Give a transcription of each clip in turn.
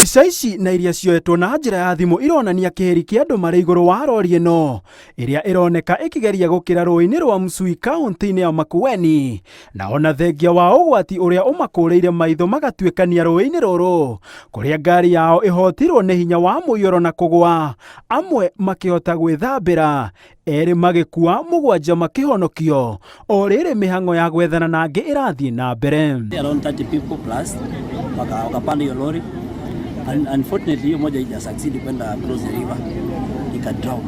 Mbica ici na iria cioetwo na njira ya thimu ironania kiheri kia andu mari iguru wa rori ino iria ironeka ikigeria gukira rũĩ-inĩ rwa Msui kaunti-inĩ ya Makueni, na ona thengia wa ũgwati uria umakũrĩire maitho magatuĩkania rũĩ-inĩ rũrũ kuria ngari yao ihotirwo nĩ hinya wa mũiyũro na kũgwa, amwe makihota gwĩthambĩra, erĩ magĩkua, mũgwanja makĩhonokio, o rĩrĩ mĩhang'o ya gwethana na angĩ ĩrathiĩ na mbere. Around 30 people plus wakapanda hiyo lori. Unfortunately moja ija succeed kwenda cross the river ikadrown.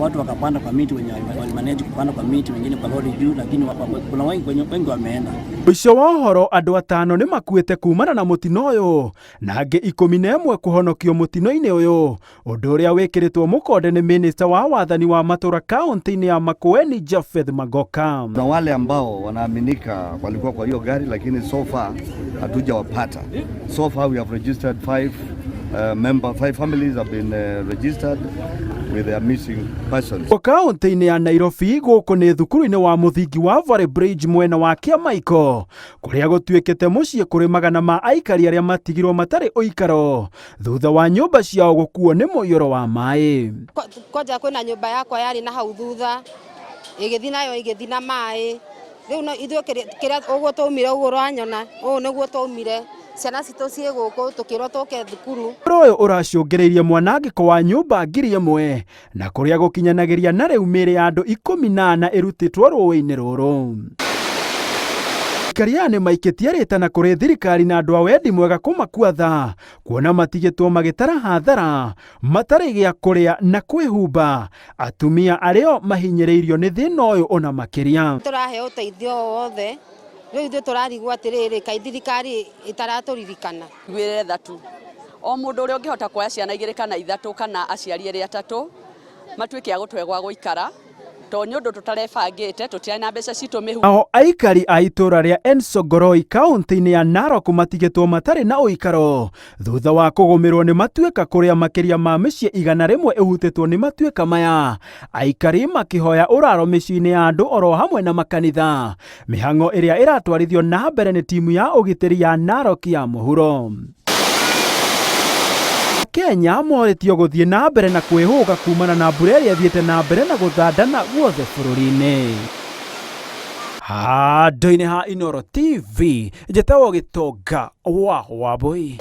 Watu wakapanda kwa miti, wenye walimanage kupanda kwa miti, wengine kwa lori juu, lakini kuna wengi wameenda. Mwisho wa ũhoro, andũ 5 nĩ makuĩte kumana na mũtino ũyũ na angĩ 11 kũhonokio mũtino-inĩ ũyũ, ũndũ ũrĩa wĩkĩrĩtwo mũkonde nĩ minista wa wathani wa matũra kaunti-inĩ ya Makueni Japheth Magoka. Na wale ambao wanaaminika walikuwa kwa hiyo gari, lakini so far hatujawapata. So far we have registered 5 families have been registered with their missing persons. Kaunti-inĩ ya Nairobi gũkũ nĩ thukuru-inĩ wa mũthingi wa Valley Bridge mwena wa Kiamaiko, kuria gũtuĩkĩte mũciĩ kũrĩ magana ma aikari arĩa matigirwo matarĩ ũikaro thutha wa nyũmba ciao gũkuo nĩ mũiyũro wa maĩ. Koja kwĩna nyũmba yakwa yarĩ na hau thutha ĩgĩthi nayo ĩgĩthi na maĩ, rĩu ithuĩ kĩrĩa ũguo twaumire ũguo rwanyona ũũ nĩguo twaumire, ciana citũ ciĩ gũkũ tũkĩrwo tũke thukuru. Ũyũ ũracũngĩrĩirie mwanangĩko wa nyũmba 1,000 na kũrĩa gũkinyanagĩria na rĩu mĩĩrĩ ya andũ 14 ĩrutĩtwo rũĩ-inĩ rũrũ. Aikari nĩ maikĩtie rĩtana kũrĩ thirikari na andũ a wendi mwega kũmakua tha, kuona matigĩtwo magĩtara hathara matarĩ gĩa kũrĩa na kwĩhumba, atumia arĩo mahinyĩrĩirio nĩ thĩna ũyũ ona makĩria. Tũrahe ũteithio wothe, rĩu ithuĩ tũrarigwo atĩrĩrĩ, kaĩ thirikari ĩtaratũririkana. Gwĩretha tu o mũndũ ũrĩa ũngĩhota kuoya ciana 2 kana 3 kana aciari erĩ 3 matuĩke a gũtwegwa gũikara, to nĩ ũndũ tũtarebangĩte, tũtirĩ na mbeca citũ mĩhu. Aho aikari a itũra rĩa Ensogoroi kaunti-inĩ ya Narok matigĩtwo matarĩ na ũikaro thutha wa kũgũmĩrwo nĩ matuĩka kũrĩa makĩria ma mĩciĩ 100 ĩhutĩtwo nĩ matuĩka maya, aikari makĩhoya ũraro mĩciĩ-inĩ ya andũ oro hamwe na makanitha, mĩhang'o ĩrĩa ĩratwarithio na mbere nĩ timu ya ũgitĩri ya Narok ya mũhuro. Kenya moretio gũthiĩ na mbere na kwĩhũga kumana na mbura ĩrĩa ĩthiĩte na mbere na gũthandana guothe bũrũri-inĩ. Handũ-inĩ ha Inooro TV, njĩtagwo Gĩtonga wa Wambũi.